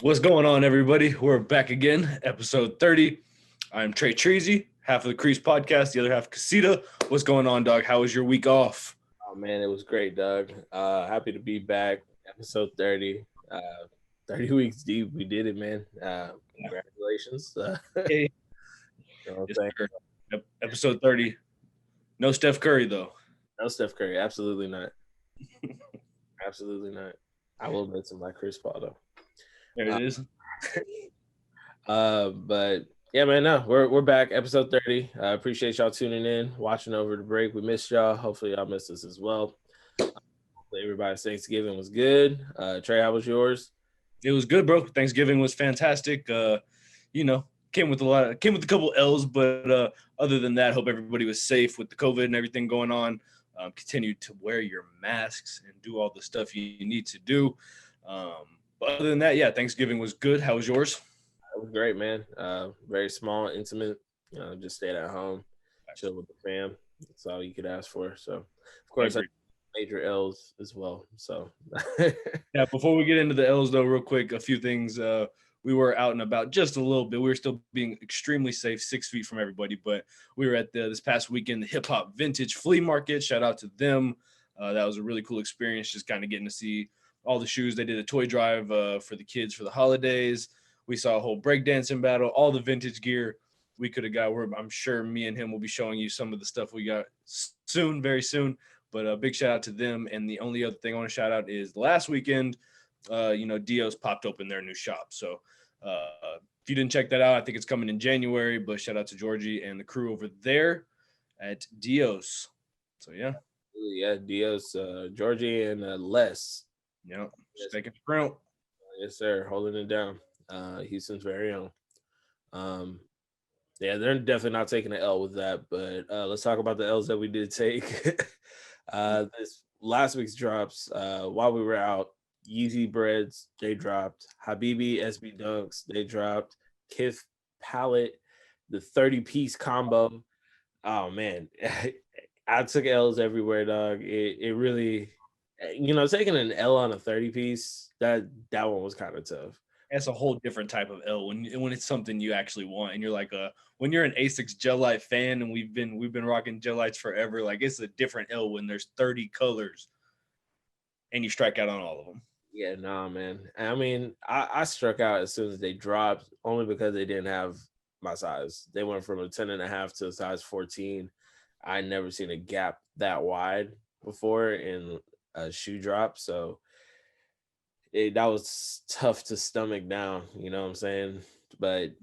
What's going on, everybody? We're back again, episode 30. I'm Trey Treasy, half of the Creased Podcast, the other half Kasita. What's going on, dog? How was your week off? Oh man, it was great, Doug. Happy to be back. Episode 30. 30 weeks deep. We did it, man. Congratulations. Hey. Yes, sir. Episode 30. No Steph Curry, though. No Steph Curry. Absolutely not. Absolutely not. I will miss him like Chris Paul, though. There it is. But yeah, man, no, we're back. Episode 30. I appreciate y'all tuning in, watching over the break. We missed y'all. Hopefully y'all missed us as well. Hopefully everybody's Thanksgiving was good. Trey, how was yours? It was good, bro. Thanksgiving was fantastic. Came with a couple L's, but other than that, hope everybody was safe with the COVID and everything going on. Continue to wear your masks and do all the stuff you need to do. But other than that, yeah, Thanksgiving was good. How was yours? It was great, man. Very small, intimate. Just stayed at home, chilled with the fam. That's all you could ask for. So, of course, I major L's as well. So, yeah. Before we get into the L's, though, real quick, a few things. We were out and about just a little bit. We were still being extremely safe, 6 feet from everybody. But we were at this past weekend, the Hip Hop Vintage Flea Market. Shout out to them. That was a really cool experience, just kind of getting to see all the shoes. They did a toy drive for the kids for the holidays. We saw a whole breakdancing battle, all the vintage gear we could have got. I'm sure me and him will be showing you some of the stuff we got soon, very soon. But a big shout out to them. And the only other thing I want to shout out is last weekend, Dios popped open their new shop. So if you didn't check that out, I think it's coming in January. But shout out to Georgie and the crew over there at Dios. So, yeah. Yeah, Dios, Georgie, and Les. Yeah, taking sprint. Yes, sir. Holding it down. Houston's very own. Yeah, they're definitely not taking an L with that. But let's talk about the L's that we did take. This last week's drops, while we were out, Yeezy breads, they dropped. Habibi SB dunks, they dropped. Kith palette, the 30-piece combo. Oh, man. I took L's everywhere, dog. It really... taking an L on a 30-piece, that one was kind of tough. That's a whole different type of L when it's something you actually want, and you're like when you're an Asics Gel Lyte fan, and we've been rocking Gel Lytes forever. Like, it's a different L when there's 30 colors, and you strike out on all of them. Yeah, nah, man. I mean, I struck out as soon as they dropped, only because they didn't have my size. They went from a 10.5 to a size 14. I never seen a gap that wide before in a shoe drop, so that was tough to stomach down, you know what I'm saying? But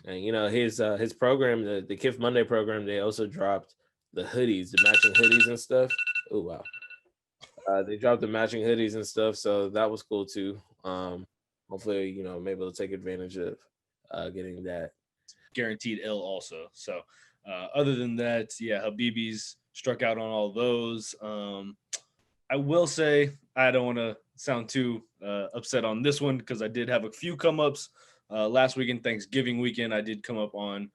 and his program, the Kif Monday program, they also dropped the hoodies, the matching hoodies and stuff. Oh wow. They dropped the matching hoodies and stuff, so that was cool too. Hopefully, maybe they'll take advantage of getting that. Guaranteed L also. So other than that, yeah, Habibi's struck out on all those. I will say, I don't want to sound too upset on this one because I did have a few come-ups. Last weekend, Thanksgiving weekend, I did come up on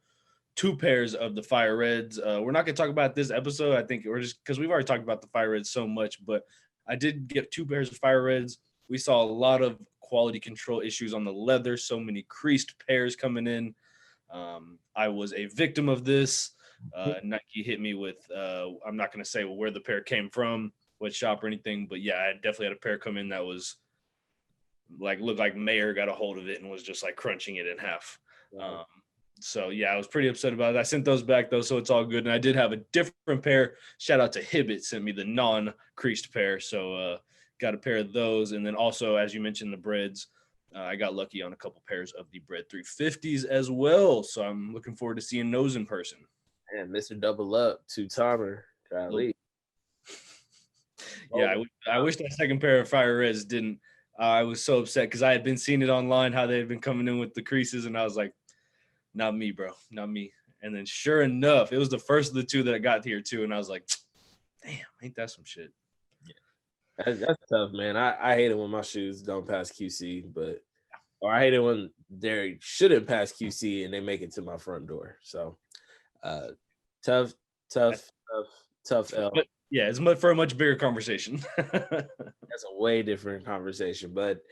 2 pairs of the Fire Reds. We're not going to talk about this episode. I think we're just because we've already talked about the Fire Reds so much, but I did get 2 pairs of Fire Reds. We saw a lot of quality control issues on the leather, so many creased pairs coming in. I was a victim of this. Nike hit me with, I'm not going to say where the pair came from, what shop or anything, but yeah, I definitely had a pair come in that was looked like Mayer got a hold of it and was just like crunching it in half. Wow. So yeah, I was pretty upset about it. I sent those back though, so it's all good. And I did have a different pair. Shout out to Hibbit, sent me the non-creased pair. So got a pair of those. And then also, as you mentioned, the breads, I got lucky on a couple pairs of the Bread 350s as well. So I'm looking forward to seeing those in person. And Mr. Double Up, 2-timer. Golly. Yeah, I wish that second pair of Fire Reds didn't. I was so upset because I had been seeing it online how they had been coming in with the creases, and I was like, not me, bro, not me. And then sure enough, it was the first of the 2 that I got here too, and I was like, damn, ain't that some shit? Yeah, that's tough, man. I hate it when my shoes don't pass QC, or I hate it when they shouldn't pass QC and they make it to my front door. So, tough L. But yeah, it's for a much bigger conversation. That's a way different conversation, but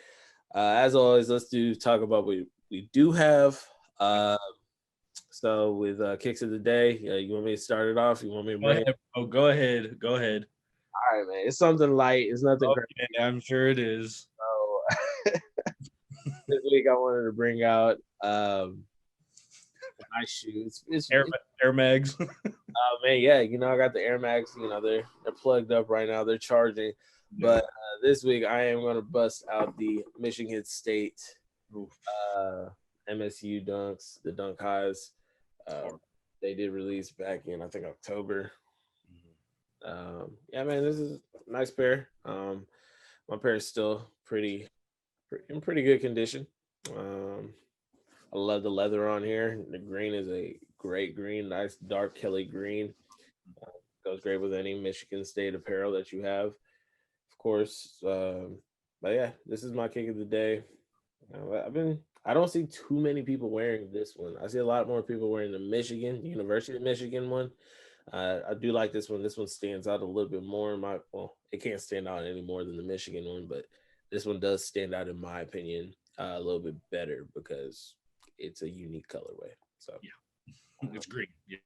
As always, let's talk about what we do have. So with kicks of the day, you want me to start it off? You want me to bring it? Oh, go ahead. Go ahead. All right, man. It's something light. It's nothing crazy. Okay, I'm sure it is. So this week I wanted to bring out my shoes. It's Air Mags. man, yeah. I got the Air Max. They're plugged up right now. They're charging. Yeah. But this week I am going to bust out the Michigan State MSU dunks, the dunk highs. They did release back in, I think, October. Yeah, man, this is a nice pair. My pair is still in pretty good condition. I love the leather on here. The green is a great green, nice dark Kelly green. Goes great with any Michigan State apparel that you have, of course. But yeah, this is my kick of the day. I don't see too many people wearing this one. I see a lot more people wearing the University of Michigan one. I do like this one. This one stands out a little bit more. It can't stand out any more than the Michigan one, but this one does stand out in my opinion a little bit better because it's a unique colorway. So yeah, it's green. Yeah.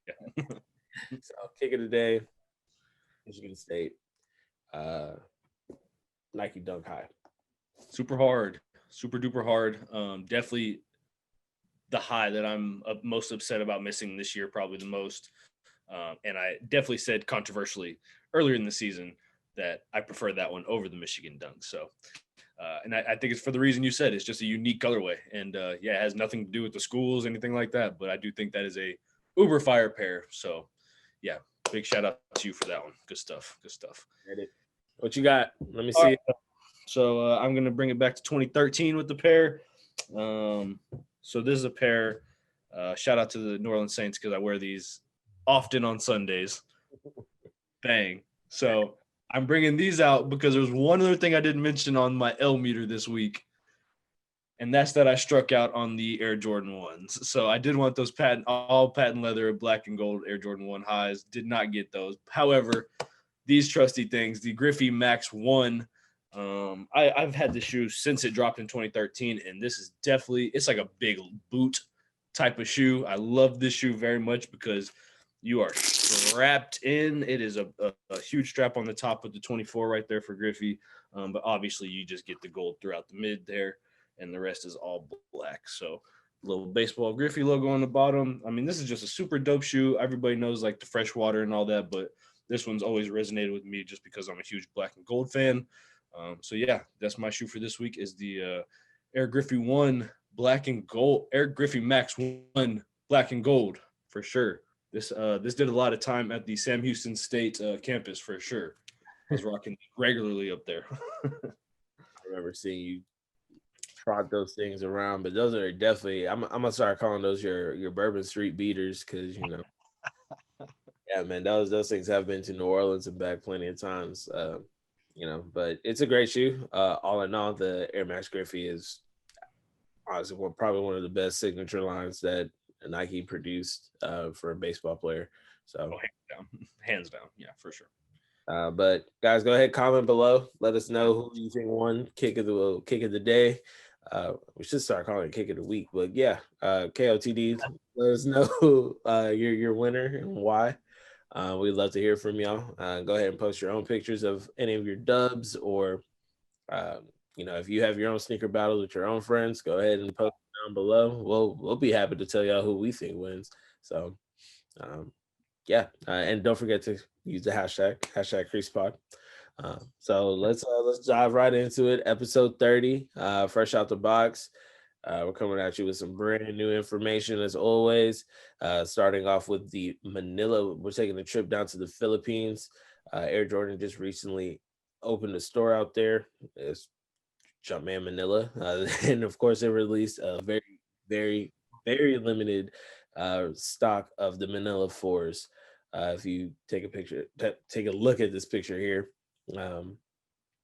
So kick of the day, Michigan State, Nike Dunk High. Super hard, super duper hard. Definitely the high that I'm most upset about missing this year, probably the most. And I definitely said controversially earlier in the season that I prefer that one over the Michigan Dunk. So, and I think it's for the reason you said. It's just a unique colorway, and it has nothing to do with the schools, anything like that. But I do think that is a uber fire pair. So, yeah, big shout out to you for that one. Good stuff. Good stuff. What you got? Let me see. Right. So I'm gonna bring it back to 2013 with the pair. So this is a pair. Shout out to the New Orleans Saints because I wear these often on Sundays. Bang. So I'm bringing these out because there's one other thing I didn't mention on my L meter this week, and that's that I struck out on the Air Jordan 1s. So I did want those all patent leather, black and gold Air Jordan 1 highs. Did not get those. However, these trusty things, the Griffey Max 1, I've had this shoe since it dropped in 2013, and this is definitely, it's like a big boot type of shoe. I love this shoe very much because you are strapped in. It is a huge strap on the top of the 24 right there for Griffey. But obviously you just get the gold throughout the mid there, and the rest is all black. So little baseball Griffey logo on the bottom. I mean, this is just a super dope shoe. Everybody knows like the freshwater and all that, but this one's always resonated with me just because I'm a huge black and gold fan. So yeah, that's my shoe for this week is the Air Griffey 1 black and gold, Air Griffey Max 1 black and gold for sure. This did a lot of time at the Sam Houston State campus for sure. I was rocking regularly up there. I remember seeing you trot those things around, but those are definitely. I'm gonna start calling those your Bourbon Street beaters because yeah, man, those things have been to New Orleans and back plenty of times. But it's a great shoe. All in all, the Air Max Griffey is honestly probably one of the best signature lines that Nike produced for a baseball player. So hands down, yeah, for sure. But guys, go ahead, comment below. Let us know who you think won kick of the day. We should start calling it kick of the week, but yeah, KOTD. Let us know your winner and why. We'd love to hear from y'all. Go ahead and post your own pictures of any of your dubs, or if you have your own sneaker battles with your own friends, go ahead and post down below. We'll be happy to tell y'all who we think wins. So, and don't forget to use the hashtag CreasedPod. So let's dive right into it. Episode 30, fresh out the box. We're coming at you with some brand new information as always. Starting off with the Manila, we're taking a trip down to the Philippines. Air Jordan just recently opened a store out there. It's Jumpman Manila, and of course they released a very, very, very limited stock of the Manila 4s. If you take a look at this picture here.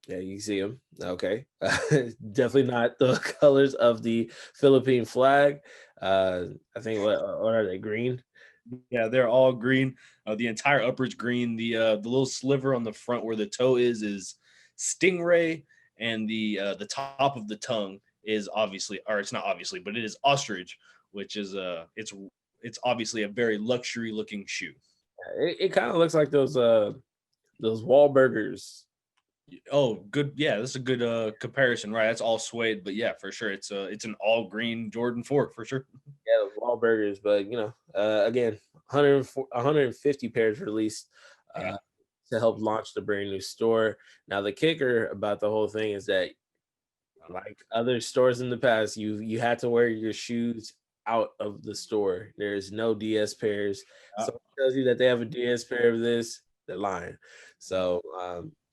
Yeah, you see them. Okay. Definitely not the colors of the Philippine flag. I think what are they, green? Yeah, they're all green. The entire upper's green. The little sliver on the front where the toe is stingray, and the top of the tongue is obviously, or it's not obviously, but it is ostrich, which is it's obviously a very luxury looking shoe. It kind of looks like those Wahlburgers. Oh, good. Yeah, that's a good comparison, right? That's all suede, but yeah, for sure, it's an all green Jordan 4 for sure. Yeah, those Wahlburgers. But again, 150 pairs released Yeah. to help launch the brand new store. Now, the kicker about the whole thing is that, like other stores in the past, you had to wear your shoes out of the store. There's no DS pairs. So it tells you that they have a DS pair of this, they're lying. So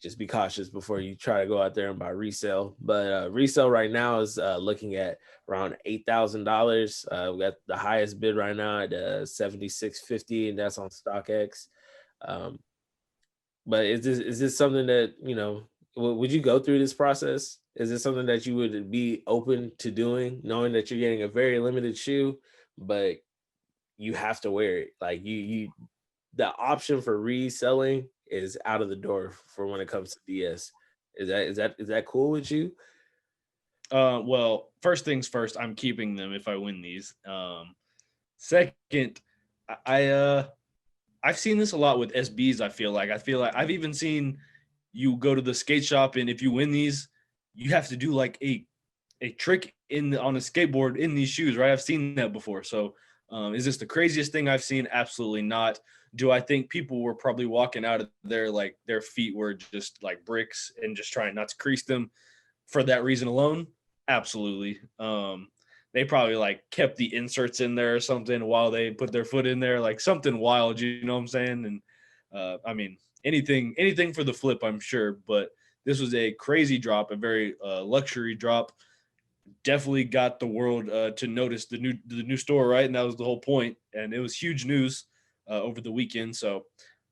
just be cautious before you try to go out there and buy resale. But resale right now is looking at around $8,000. We got the highest bid right now at $7,650, and that's on StockX. But is this something that would you go through this process? Is this something that you would be open to doing, knowing that you're getting a very limited shoe, but you have to wear it? Like the option for reselling is out of the door for when it comes to DS. Is that cool with you? Well, first things first, I'm keeping them if I win these. Second, I've seen this a lot with SBs. I feel like I've even seen you go to the skate shop, and if you win these, you have to do like a trick on a skateboard in these shoes, right? I've seen that before. So is this the craziest thing I've seen? Absolutely not. Do I think people were probably walking out of there like their feet were just like bricks and just trying not to crease them for that reason alone? Absolutely. They probably like kept the inserts in there or something while they put their foot in there, like something wild, you know what I'm saying? And I mean, anything for the flip, I'm sure, but this was a crazy drop, a very luxury drop. Definitely got the world to notice the new store, right? And that was the whole point. And it was huge news over the weekend. So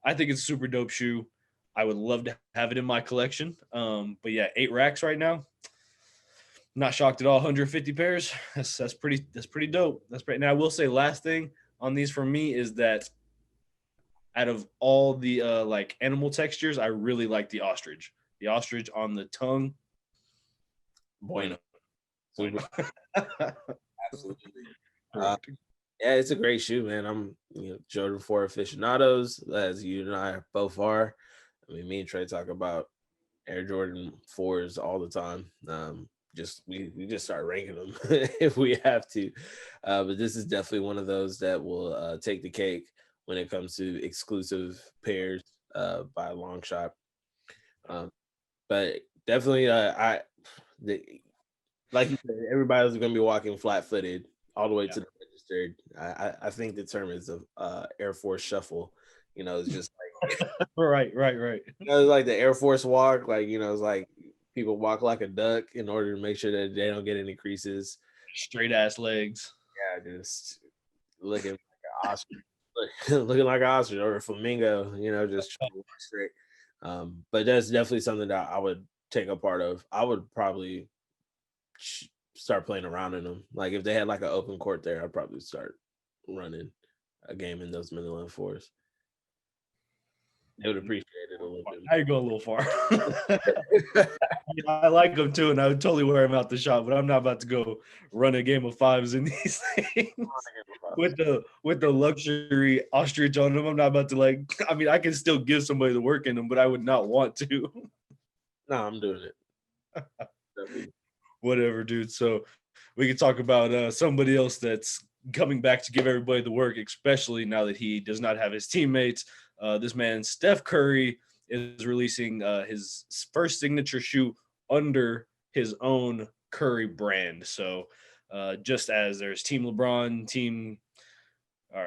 I think it's a super dope shoe. I would love to have it in my collection. But yeah, 8 racks right now. Not shocked at all. 150 pairs. That's pretty dope. That's pretty. Now I will say, last thing on these for me is that out of all the like animal textures, I really like the ostrich. The ostrich on the tongue. Bueno. Absolutely. Yeah, it's a great shoe, man. I'm Jordan 4 aficionados, as you and I both are. I mean, me and Trey talk about Air Jordan 4s all the time. We just start ranking them if we have to. But this is definitely one of those that will take the cake when it comes to exclusive pairs by a long shot. But definitely, like you said, everybody's going to be walking flat-footed all the way to the registered. I think the term is Air Force shuffle. It's just like right. Like the Air Force walk. Like it's like people walk like a duck in order to make sure that they don't get any creases. Straight ass legs. Yeah, just looking like an ostrich, looking like an ostrich or a flamingo. Just straight. But that's definitely something that I would take a part of. I would probably start playing around in them. Like if they had like an open court there, I'd probably start running a game in those Manila 4s. They would appreciate it a little bit. I go a little far. I like them too, and I would totally wear them out the shop, but I'm not about to go run a game of 5s in these things with the luxury ostrich on them. I'm not about to I can still give somebody the work in them, but I would not want to. No, I'm doing it. Whatever, dude. So we can talk about somebody else that's coming back to give everybody the work, especially now that he does not have his teammates. This man, Steph Curry, is releasing his first signature shoe under his own Curry brand. So just as there's Team LeBron,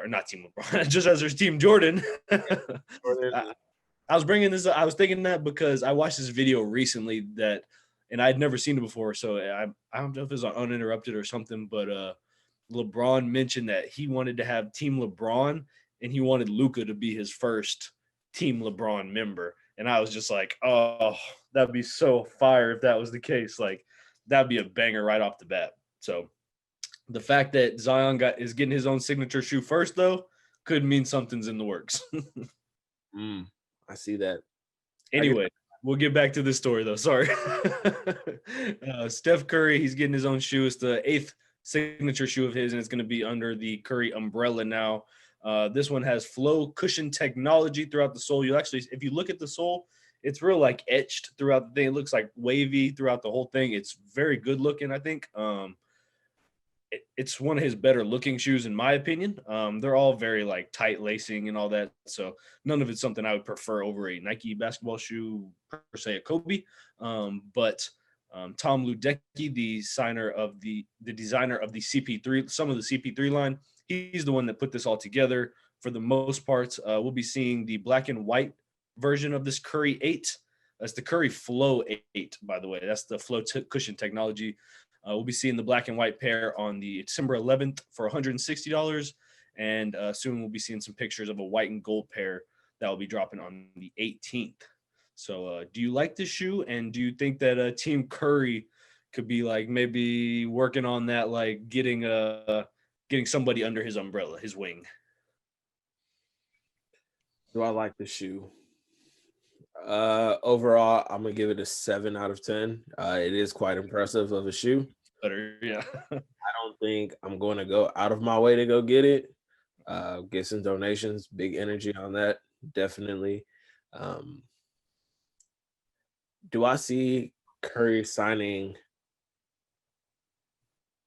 not Team LeBron, just as there's Team Jordan. I was bringing this up. I was thinking that because I watched this video recently and I'd never seen it before. So I don't know if it was on Uninterrupted or something, but LeBron mentioned that he wanted to have Team LeBron and he wanted Luka to be his first Team LeBron member. And I was just like, oh, that'd be so fire if that was the case. Like, that'd be a banger right off the bat. So the fact that Zion is getting his own signature shoe first, though, could mean something's in the works. I see that. Anyway, We'll get back to this story though. Sorry. Steph Curry, he's getting his own shoe. It's the 8th signature shoe of his, and it's going to be under the Curry umbrella now. This one has flow cushion technology throughout the sole. You actually, if you look at the sole, it's real like etched throughout the thing. It looks like wavy throughout the whole thing. It's very good looking, I think. It's one of his better looking shoes in my opinion. They're all very like tight lacing and all that, so none of it's something I would prefer over a Nike basketball shoe per se, a Kobe. But Tom Ludecky, the designer of the CP3, some of the CP3 line, he's the one that put this all together. For the most part, we'll be seeing the black and white version of this Curry 8. That's the Curry Flow 8, by the way. That's the flow cushion technology. We'll be seeing the black and white pair on the December 11th for $160. And soon we'll be seeing some pictures of a white and gold pair that will be dropping on the 18th. So do you like this shoe? And do you think that Team Curry could be like maybe working on that, like getting somebody under his umbrella, his wing? Do I like the shoe? Overall, I'm gonna give it a 7 out of 10. It is quite impressive of a shoe. Better, yeah. I don't think I'm going to go out of my way to go get it. Get some donations, big energy on that, definitely. Do I see Curry signing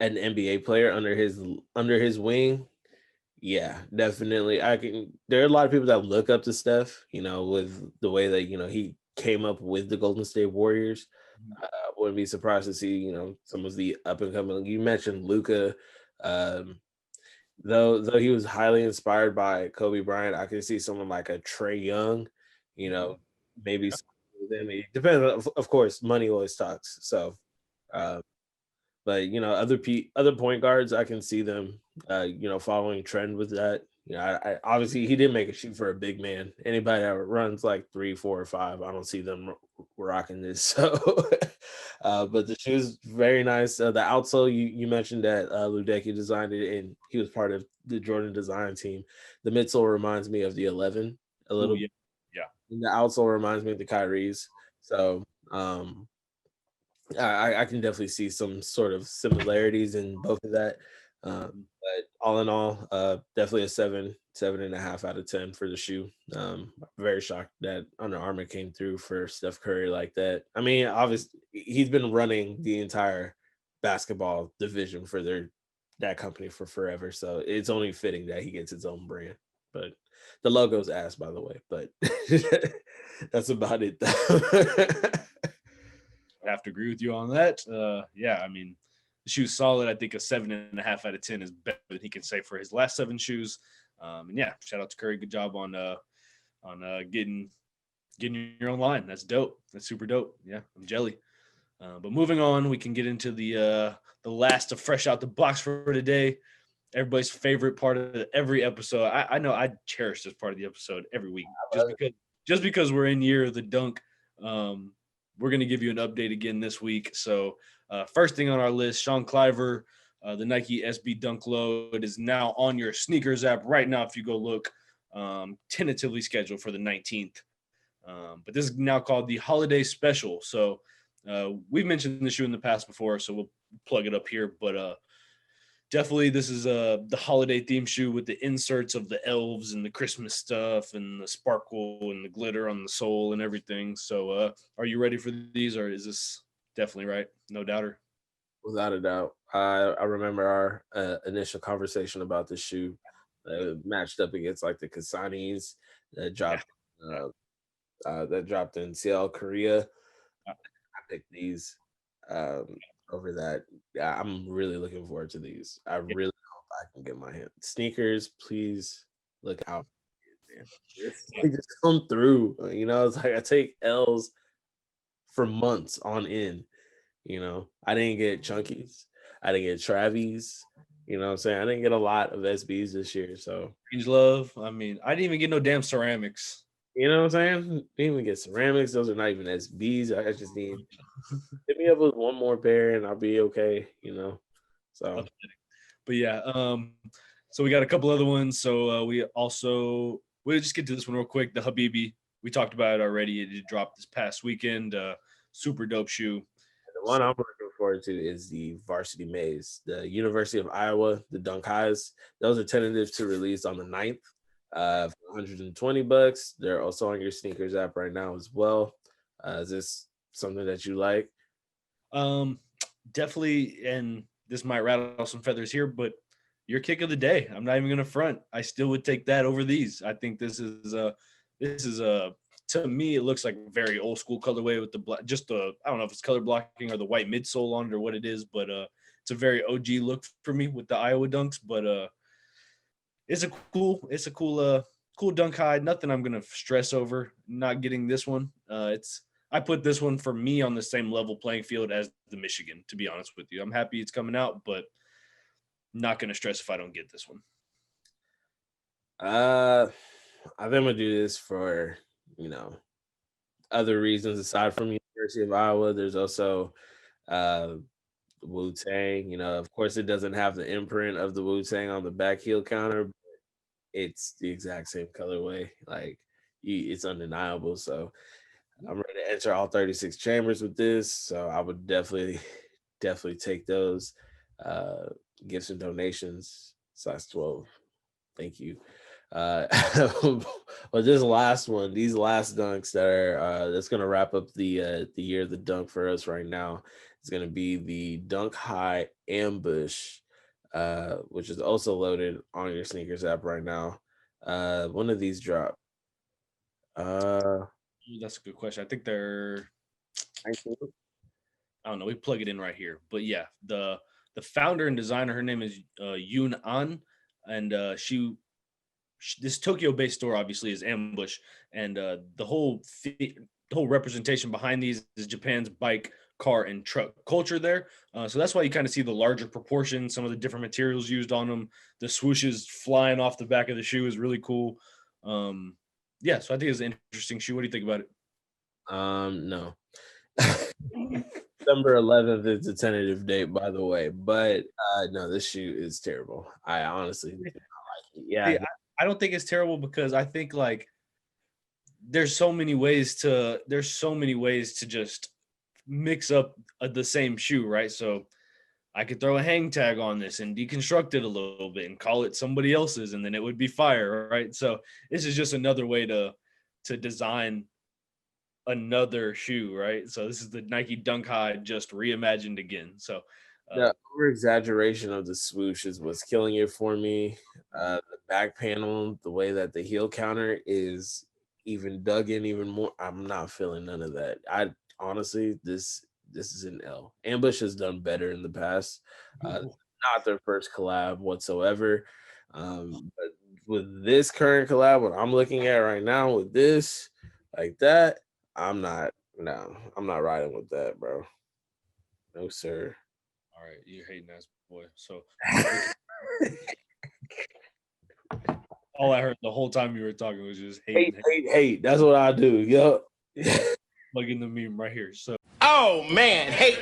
an NBA player under his wing? Yeah, definitely. There are a lot of people that look up to Steph, with the way that, he came up with the Golden State Warriors. Wouldn't be surprised to see, some of the up and coming. You mentioned Luka, though he was highly inspired by Kobe Bryant. I can see someone like a Trey Young, maybe with him. It depends. Of course, money always talks. So, but other point guards, I can see them, following trend with that. I obviously he did make a shoe for a big man. Anybody that runs like 3, 4, or 5, I don't see them rocking this. So, but the shoe's very nice. The outsole, you mentioned that Ludecky designed it, and he was part of the Jordan design team. The midsole reminds me of the 11 a little. Ooh, yeah. And the outsole reminds me of the Kyrie's. So, I can definitely see some sort of similarities in both of that. But all in all, definitely a 7.5 out of 10 for the shoe. Very shocked that Under Armour came through for Steph Curry like that. I mean, obviously he's been running the entire basketball division for that company for forever, so it's only fitting that he gets his own brand. But the logo's ass, by the way. But that's about it. I have to agree with you on that. Yeah, I mean, the shoe's solid. I think a 7.5 out of 10 is better than he can say for his last 7 shoes. And yeah, shout out to Curry. Good job on getting your own line. That's dope. That's super dope. Yeah, I'm jelly. But moving on, we can get into the last of fresh out the box for today. Everybody's favorite part of every episode. I know I cherish this part of the episode every week just because we're in year of the dunk. We're going to give you an update again this week. So first thing on our list, Sean Cliver, the Nike SB Dunk Low. It is now on your sneakers app right now. If you go look, tentatively scheduled for the 19th. But this is now called the Holiday Special. So we've mentioned the shoe in the past before, so we'll plug it up here. But definitely this is the holiday theme shoe with the inserts of the elves and the Christmas stuff and the sparkle and the glitter on the sole and everything. So are you ready for these, or is this definitely right? No doubter. Without a doubt. I remember our initial conversation about the shoe matched up against like the Kasanis that dropped in Seoul, Korea. I picked these over that. Yeah, I'm really looking forward to these. I really hope I can get my hand. Sneakers, please look out. They just come through. It's like I take L's for months on end. I didn't get Chunkies. I didn't get Travis. You know what I'm saying? I didn't get a lot of SBs this year. So Strange Love. I mean, I didn't even get no damn ceramics. You know what I'm saying? Didn't even get ceramics. Those are not even SBs. I just need hit me up with one more pair and I'll be okay, So but yeah, so we got a couple other ones. So we'll just get to this one real quick. The Habibi We talked about it already. It did drop this past weekend. Super dope shoe. The one I'm looking forward to is the Varsity Maze, the University of Iowa, the Dunk Highs. Those are tentative to release on the 9th for $120. They're also on your sneakers app right now as well. Is this something that you like? Definitely, and this might rattle some feathers here, but your kick of the day. I'm not even gonna front. I still would take that over these. I think this is a to me it looks like a very old school colorway with the black, just the I don't know if it's color blocking or the white midsole on it or what it is, but it's a very OG look for me with the Iowa dunks. But it's a cool dunk high. Nothing I'm gonna stress over not getting this one. I put this one for me on the same level playing field as the Michigan, to be honest with you. I'm happy it's coming out, but not gonna stress if I don't get this one. I think I'm gonna do this for other reasons aside from University of Iowa. There's also Wu-Tang. Of course, it doesn't have the imprint of the Wu-Tang on the back heel counter. But it's the exact same colorway. Like, it's undeniable. So I'm ready to enter all 36 chambers with this. So I would definitely take those. Gifts and donations, size 12. Thank you. But this last one, these last dunks that are that's gonna wrap up the year of the dunk for us right now is gonna be the Dunk High Ambush, which is also loaded on your sneakers app right now. One of these drop. That's a good question. I think they're 19? I don't know. We plug it in right here, but yeah, the founder and designer, her name is Yoon An, and this Tokyo-based store obviously is Ambush, and the whole representation behind these is Japan's bike, car, and truck culture there. So that's why you kind of see the larger proportion, some of the different materials used on them, the swooshes flying off the back of the shoe is really cool. Yeah, so I think it's an interesting shoe. What do you think about it? No. December 11th is the tentative date, by the way. But no, this shoe is terrible. I honestly do not like it. Yeah. See, I don't think it's terrible because I think like there's so many ways to just mix up the same shoe, right? So I could throw a hang tag on this and deconstruct it a little bit and call it somebody else's, and then it would be fire, right? So this is just another way to design another shoe, right? So this is the Nike Dunk High just reimagined again. So the over exaggeration of the swoosh is what's killing it for me. The back panel, the way that the heel counter is even dug in even more, I'm not feeling none of that. I honestly, this is an L. Ambush has done better in the past. Not their first collab whatsoever. But with this current collab, what I'm looking at right now with this, like that, I'm not riding with that, bro. No, sir. all right, you're hating ass boy. So all I heard the whole time you were talking was just hating, hate. That's what I do. Yup. plugging the meme right here. So Oh man, hate.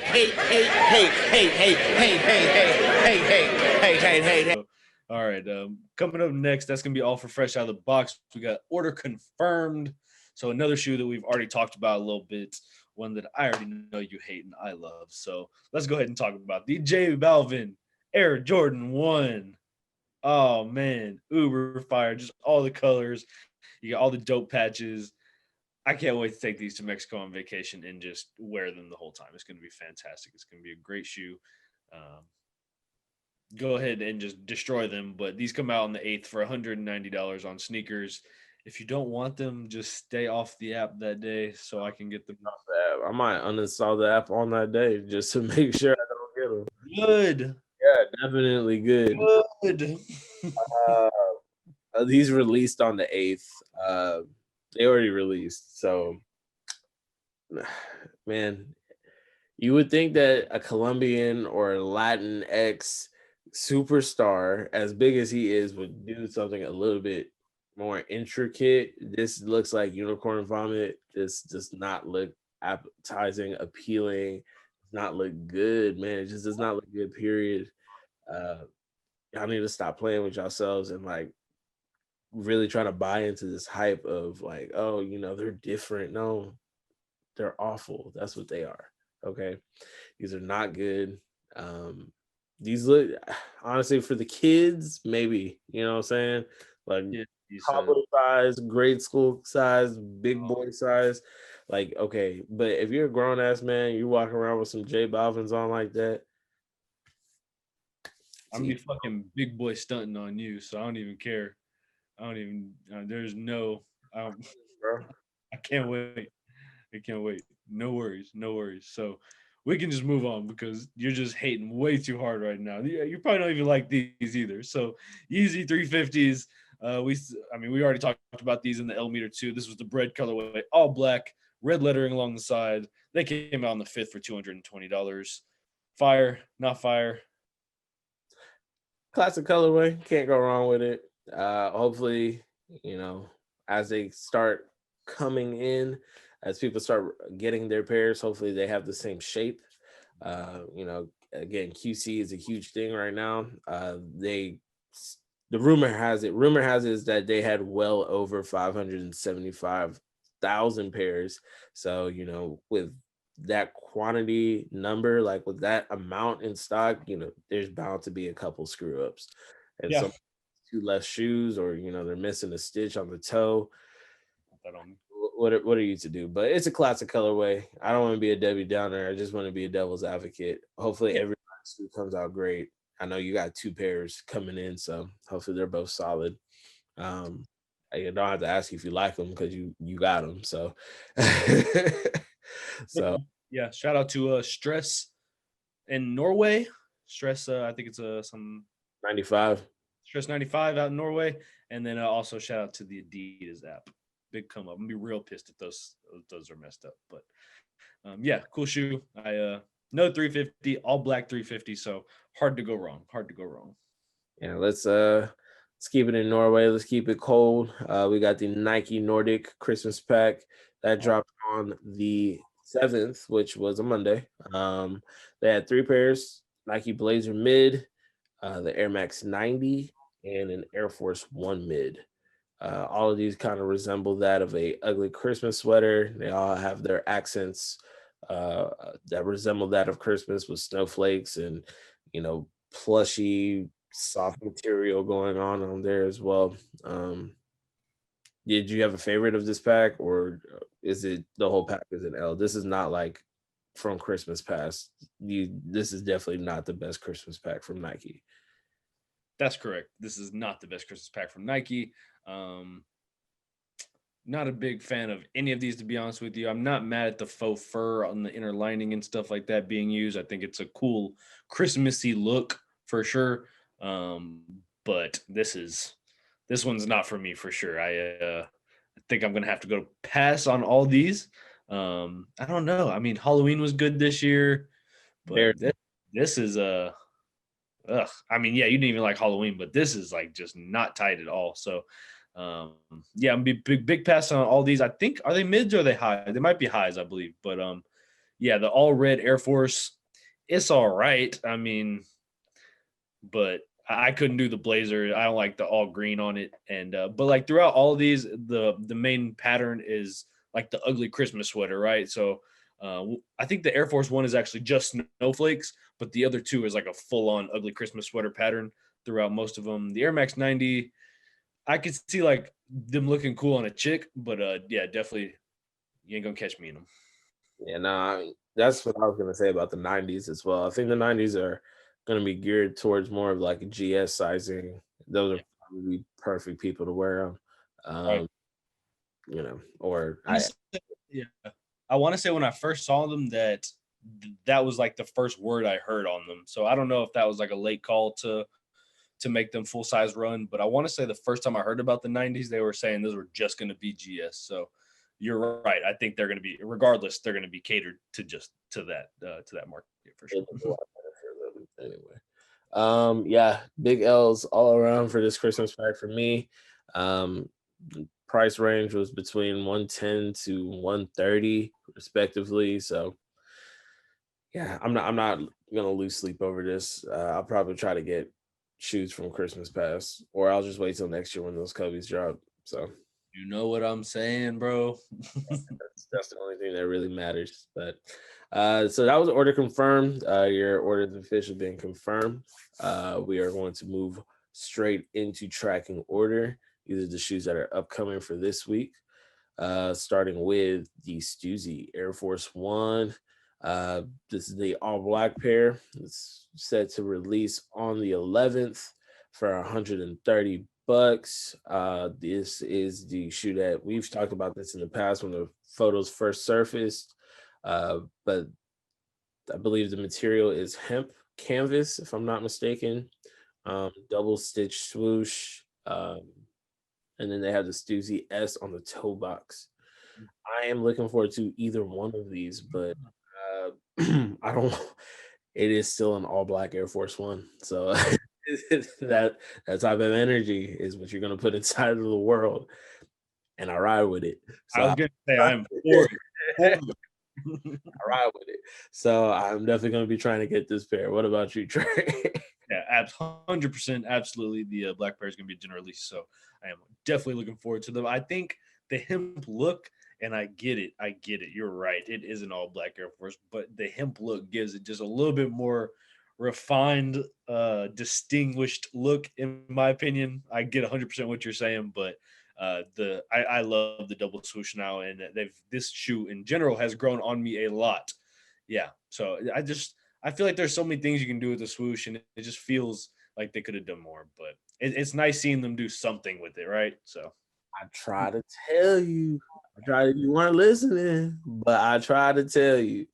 all right, coming up next, that's gonna be all for fresh out of the box. We got order confirmed. So another shoe that we've already talked about a little bit, one that I already know you hate and I love. So let's go ahead and talk about the J Balvin Air Jordan 1. Oh man, uber fire, just all the colors. You got all the dope patches. I can't wait to take these to Mexico on vacation and just wear them the whole time. It's going to be fantastic. It's going to be a great shoe. Go ahead and just destroy them. But these come out on the 8th for $190 on sneakers. If you don't want them, just stay off the app that day so I can get them. I might uninstall the app on that day just to make sure I don't get them. Good. Yeah, definitely good. Good. These released on the 8th. They already released. So, man, you would think that a Colombian or Latin X superstar, as big as he is, would do something a little bit more intricate. This looks like unicorn vomit. This does not look appetizing, appealing. Does not look good, man. It just does not look good, period. Y'all need to stop playing with yourselves and like really trying to buy into this hype of like, oh, you know, they're different. No, they're awful. That's what they are. Okay. These are not good. These look, honestly, for the kids, maybe, you know what I'm saying? Like Yeah, you said. toddler size, grade school size, big boy size. Like, okay, but if you're a grown ass man, you walking around with some J Balvins on like that. I'm gonna be fucking big boy stunting on you, so I don't even care. I don't even. There's no. I don't. Bro. I can't wait. I can't wait. No worries. No worries. So we can just move on because you're just hating way too hard right now. You probably don't even like these either. So Yeezy 350s. We already talked about these in the L meter too. This was the bread colorway, all black, red lettering along the side. They came out on the 5th for $220. Fire, not fire. Classic colorway, can't go wrong with it. Hopefully, you know, as they start coming in, as people start getting their pairs, hopefully they have the same shape. You know, again, QC is a huge thing right now. The rumor has it is that they had well over 575,000 pairs. So, you know, with that quantity number, like with that amount in stock, you know, there's bound to be a couple screw ups, and Yeah. some two left shoes, or you know, they're missing a stitch on the toe. What are you to do? But it's a classic colorway. I don't want to be a Debbie Downer. I just want to be a devil's advocate. Hopefully, every shoe comes out great. I know you got 2 pairs coming in, so hopefully they're both solid. I don't have to ask you if you like them because you got them. So, so Yeah, shout out to Stress in Norway. Stress, I think it's some 95. Stress 95 out in Norway, and then also shout out to the Adidas app. Big come up. I'm gonna be real pissed if those are messed up, but yeah, cool shoe. I no 350, all black 350, so hard to go wrong. Hard to go wrong. Yeah, let's keep it in Norway. Let's keep it cold. We got the Nike Nordic Christmas pack that dropped on the 7th, which was a Monday. They had 3 pairs: Nike Blazer mid, the Air Max 90, and an Air Force One mid. All of these kind of resemble that of a ugly Christmas sweater. They all have their accents that resemble that of Christmas with snowflakes and, you know, plushy soft material going on there as well. Did you have a favorite of this pack, or is it the whole pack is an L? This is not like from Christmas past. This is definitely not the best Christmas pack from Nike. That's correct. This is not the best Christmas pack from Nike. Not a big fan of any of these, to be honest with you. I'm not mad at the faux fur on the inner lining and stuff like that being used. I think it's a cool Christmassy look for sure. But this one's not for me for sure. I think I'm gonna have to go pass on all these. I don't know. I mean, Halloween was good this year, but this is I mean, yeah, you didn't even like Halloween, but this is like just not tight at all. So yeah, I'm be big pass on all these. I think, are they mids or are they high? They might be highs, I believe. But yeah, the all red Air Force, it's all right. I mean, but I couldn't do the blazer. I don't like the all green on it. And but like throughout all of these, the main pattern is like the ugly Christmas sweater, right? So I think the Air Force One is actually just snowflakes, but the other two is like a full on ugly Christmas sweater pattern throughout most of them. The Air Max 90, I could see like them looking cool on a chick, but yeah, definitely you ain't gonna catch me in them. Yeah, nah, that's what I was gonna say about the 90s as well. I think the 90s are gonna be geared towards more of like a GS sizing. Those are probably perfect people to wear them. Right. You know, or yeah, I want to say when I first saw them that that was like the first word I heard on them. So I don't know if that was like a late call to make them full size run, but I want to say the first time I heard about the 90s, they were saying those were just going to be GS. So you're right. I think they're going to be, regardless, they're going to be catered to just to that market for sure. Anyway, yeah, big L's all around for this Christmas pack for me. Price range was between 110 to 130 respectively. So yeah, I'm not gonna lose sleep over this. I'll probably try to get shoes from Christmas past, or I'll just wait till next year when those Kobe's drop. So You know what I'm saying, bro? that's the only thing that really matters. But so that was order confirmed. Your order has officially been confirmed. We are going to move straight into tracking order. These are the shoes that are upcoming for this week. Starting with the Stussy Air Force One. This is the all black pair. It's set to release on the 11th for $130. This is the shoe that we've talked about this in the past when the photos first surfaced. But I believe the material is hemp canvas, if I'm not mistaken. Double stitch swoosh. And then they have the Stussy S on the toe box. I am looking forward to either one of these, but I don't. It is still an all black Air Force One, so that type of energy is what you're gonna put inside of the world, and I ride with it. So I was gonna say I'm for it. I ride with it. So I'm definitely gonna be trying to get this pair. What about you, Trey? Yeah, 100%, absolutely. The black pair is going to be a general release, so I am definitely looking forward to them. I think the hemp look, and I get it. You're right. It is an all black Air Force, but the hemp look gives it just a little bit more refined, distinguished look, in my opinion. I get 100% what you're saying, but I love the double swoosh now, and this shoe in general has grown on me a lot. Yeah, so I feel like there's so many things you can do with the swoosh, and it just feels like they could have done more. But it's nice seeing them do something with it, right? So I try to tell you. You weren't listening, but I try to tell you.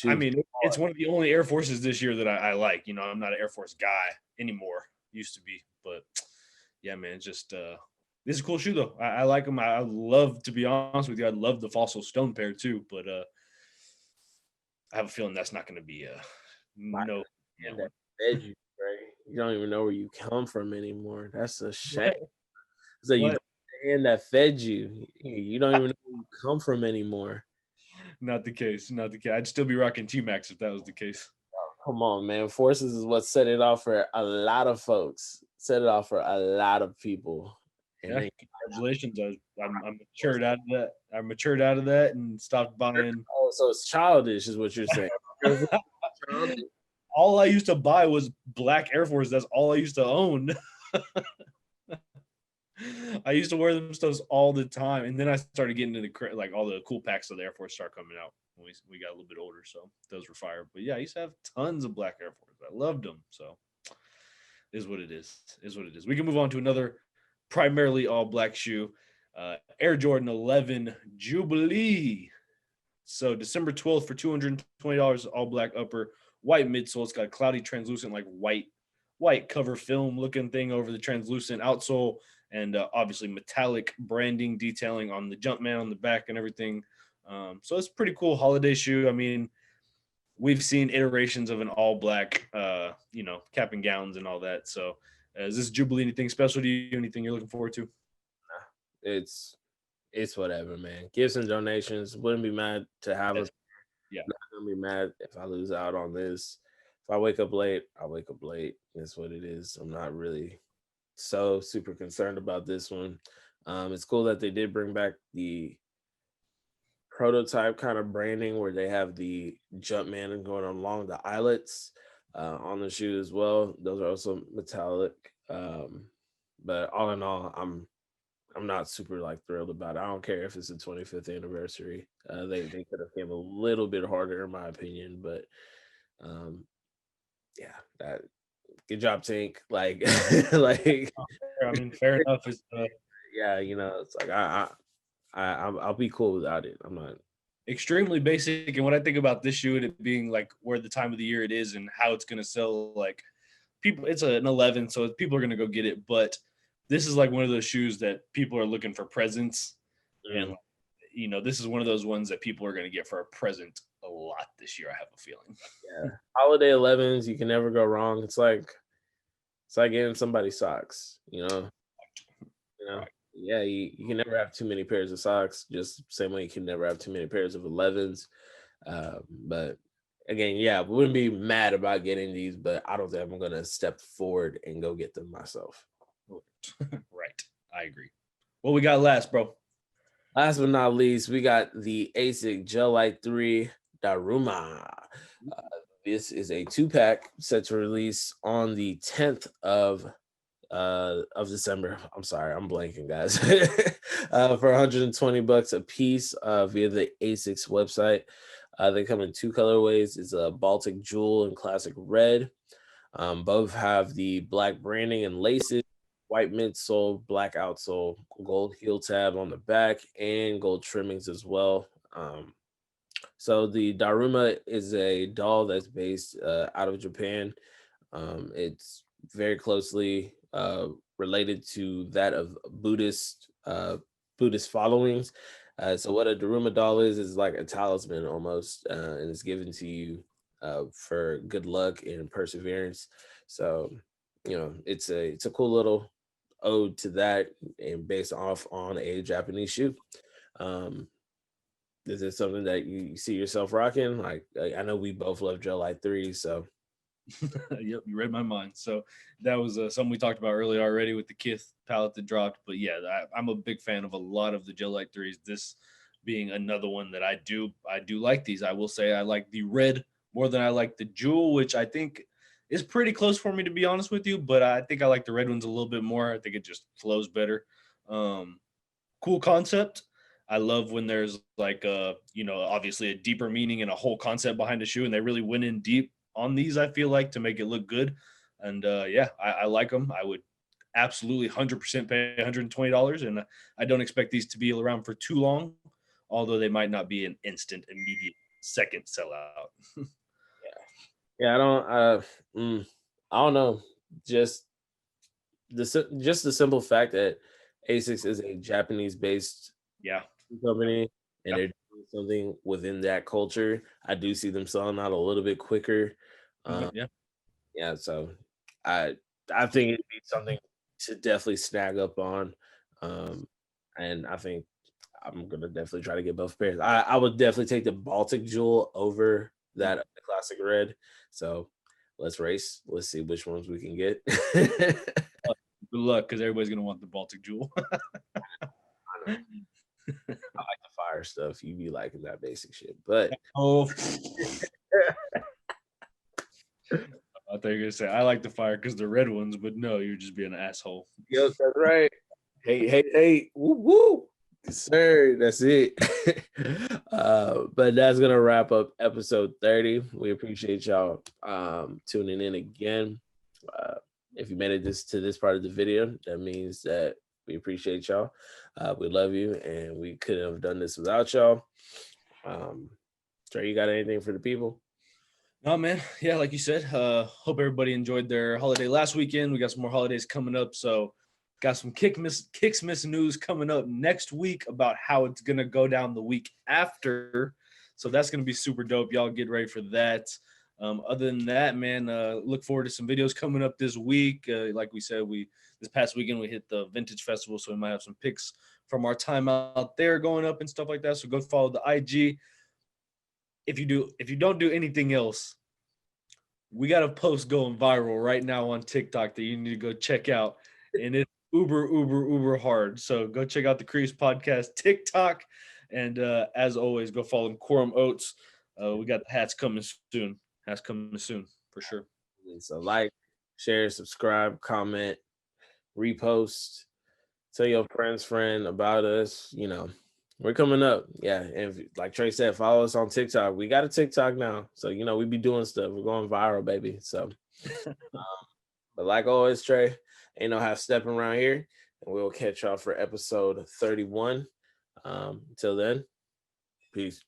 I mean, it's one of the only Air Forces this year that I like. You know, I'm not an Air Force guy anymore. Used to be, but yeah, man, it's just this is a cool shoe though. I like them. I love, to be honest with you, I love the Fossil Stone pair too. But I have a feeling that's not going to be no. And that fed you, right? You don't even know where you come from anymore. That's a shame. So you and that fed you. You don't even know where you come from anymore. Not the case. Not the case. I'd still be rocking T-Max if that was the case. Oh, come on, man. Forces is what set it off for a lot of folks. Set it off for a lot of people. And yeah, congratulations. I'm matured out of that. I matured out of that and stopped buying. Oh, so it's childish, is what you're saying. All I used to buy was black Air Force. That's all I used to own. I used to wear them stuffs all the time, and then I started getting into like all the cool packs of the Air Force start coming out when we got a little bit older. So those were fire. But yeah, I used to have tons of black Air Force. I loved them. So is what it is. Is what it is. We can move on to another primarily all black shoe, Air Jordan 11 Jubilee. So December 12th for $220, all black upper, white midsole. It's got a cloudy, translucent, like white cover film looking thing over the translucent outsole, and obviously metallic branding detailing on the Jumpman on the back and everything. So it's a pretty cool holiday shoe. I mean, we've seen iterations of an all black, cap and gowns and all that. So is this Jubilee anything special to you? Anything you're looking forward to? It's whatever, man. Give some donations. Wouldn't be mad to have us. Yeah. Not gonna be mad if I lose out on this. If I wake up late, I wake up late. That's what it is. I'm not really so super concerned about this one. It's cool that they did bring back the prototype kind of branding where they have the Jumpman going along the eyelets on the shoe as well. Those are also metallic. But all in all, I'm not super like thrilled about it. I don't care if it's the 25th anniversary. They could have came a little bit harder in my opinion, but yeah, that good job, Tank. Like like I mean, fair enough. Is yeah, it's like I'll be cool without it. I'm not extremely basic. And what I think about this shoe and it being like where the time of the year it is and how it's gonna sell, like people, it's an 11, so people are gonna go get it, but this is like one of those shoes that people are looking for presents. And this is one of those ones that people are going to get for a present a lot this year, I have a feeling. Yeah, holiday 11s, you can never go wrong. It's like getting somebody socks, right. Yeah, you can never have too many pairs of socks, just same way you can never have too many pairs of 11s. But again, yeah, we wouldn't be mad about getting these, but I don't think I'm gonna step forward and go get them myself. Right. I agree. What we got last, bro? Last but not least, we got the ASIC Gel Lyte III Daruma. This is a 2-pack set to release on the 10th of December. I'm sorry, I'm blanking, guys. For $120 a piece via the ASIC's website. They come in 2 colorways. It's a Baltic Jewel and Classic Red. Both have the black branding and laces, white midsole, black outsole, gold heel tab on the back, and gold trimmings as well. So the Daruma is a doll that's based out of Japan. It's very closely related to that of Buddhist followings. So what a Daruma doll is like a talisman almost, and it's given to you for good luck and perseverance. So it's a cool little ode to that, and based off on a Japanese shoe. Is it something that you see yourself rocking? Like, I know we both love Gel Lyte III, so. Yep, you read my mind. So that was something we talked about earlier already with the Kith palette that dropped. But yeah, I'm a big fan of a lot of the Gel Lyte 3s. This being another one that I do like these. I will say I like the red more than I like the jewel, which I think is pretty close for me, to be honest with you. But I think I like the red ones a little bit more. I think it just flows better. Cool concept. I love when there's like obviously a deeper meaning and a whole concept behind a shoe, and they really went in deep on these, I feel like, to make it look good. And I like them. I would absolutely 100% pay $120, and I don't expect these to be around for too long, although they might not be an instant, immediate, second sellout. Yeah, I don't know. Just the simple fact that ASICS is a Japanese-based company, and they're doing something within that culture. I do see them selling out a little bit quicker. So I think it'd be something to definitely snag up on, and I think I'm gonna definitely try to get both pairs. I would definitely take the Baltic Jewel over that Classic Red. So let's race. Let's see which ones we can get. Good luck, because everybody's gonna want the Baltic Jewel. I like the fire stuff. You be liking that basic shit, but I thought you were gonna say I like the fire because the red ones, but no, you're just being an asshole. Yep, that's right. Hey, woo woo. Sir, that's it. But that's gonna wrap up episode 30. We appreciate y'all tuning in again. If you made it to this part of the video, that means that we appreciate y'all. We love you, and we couldn't have done this without y'all. Trey, you got anything for the people? No, man. Yeah, like you said, hope everybody enjoyed their holiday last weekend. We got some more holidays coming up, so got some kicks miss news coming up next week about how it's gonna go down the week after. So that's gonna be super dope. Y'all get ready for that. Other than that, man, look forward to some videos coming up this week. Like we said, this past weekend we hit the Vintage Festival, so we might have some pics from our time out there going up and stuff like that. So go follow the IG. If you don't do anything else, we got a post going viral right now on TikTok that you need to go check out, and it's uber hard. So go check out the Creased Podcast TikTok, and as always, go follow Quorum Oats. We got the hats coming soon. Hats coming soon for sure. So like, share, subscribe, comment, repost, tell your friend about us. We're coming up. Yeah. And like Trey said, follow us on TikTok. We got a TikTok now. So, we be doing stuff. We're going viral, baby. So, but like always, Trey, ain't no half stepping around here. And we'll catch y'all for episode 31. Until then, peace.